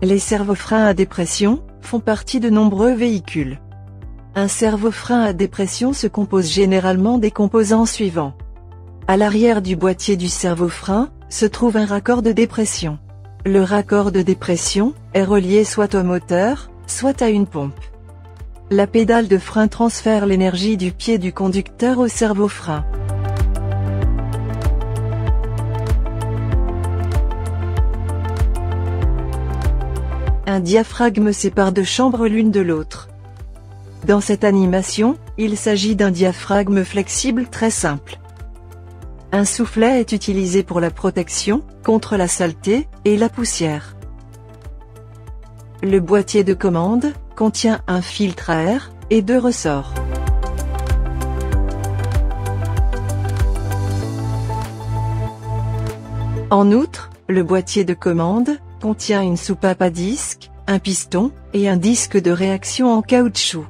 Les servofreins à dépression font partie de nombreux véhicules. Un servofrein à dépression se compose généralement des composants suivants. À l'arrière du boîtier du servofrein se trouve un raccord de dépression. Le raccord de dépression est relié soit au moteur, soit à une pompe. La pédale de frein transfère l'énergie du pied du conducteur au servofrein. Un diaphragme sépare deux chambres l'une de l'autre. Dans cette animation, il s'agit d'un diaphragme flexible très simple. Un soufflet est utilisé pour la protection contre la saleté et la poussière. Le boîtier de commande contient un filtre à air et deux ressorts. En outre, le boîtier de commande contient une soupape à disque, un piston et un disque de réaction en caoutchouc.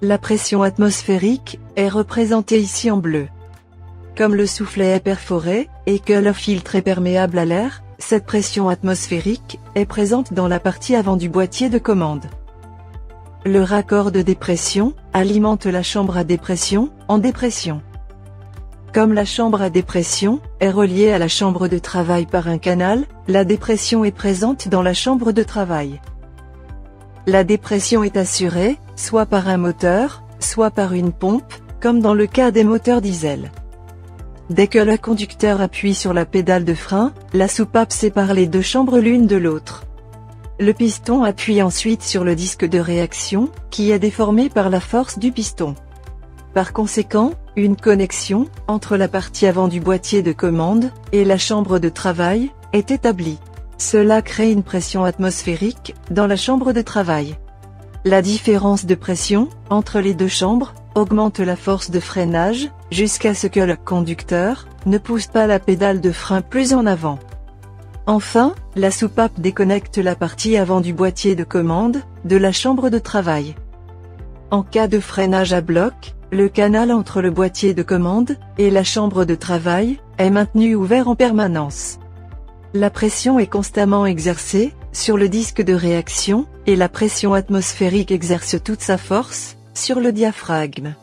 La pression atmosphérique est représentée ici en bleu. Comme le soufflet est perforé et que le filtre est perméable à l'air, cette pression atmosphérique est présente dans la partie avant du boîtier de commande. Le raccord de dépression alimente la chambre à dépression en dépression. Comme la chambre à dépression est reliée à la chambre de travail par un canal, la dépression est présente dans la chambre de travail. La dépression est assurée, soit par un moteur, soit par une pompe, comme dans le cas des moteurs diesel. Dès que le conducteur appuie sur la pédale de frein, la soupape sépare les deux chambres l'une de l'autre. Le piston appuie ensuite sur le disque de réaction, qui est déformé par la force du piston. Par conséquent, une connexion entre la partie avant du boîtier de commande et la chambre de travail est établie. Cela crée une pression atmosphérique dans la chambre de travail. La différence de pression entre les deux chambres augmente la force de freinage jusqu'à ce que le conducteur ne pousse pas la pédale de frein plus en avant. Enfin, la soupape déconnecte la partie avant du boîtier de commande de la chambre de travail. En cas de freinage à bloc, le canal entre le boîtier de commande et la chambre de travail est maintenu ouvert en permanence. La pression est constamment exercée sur le disque de réaction et la pression atmosphérique exerce toute sa force sur le diaphragme.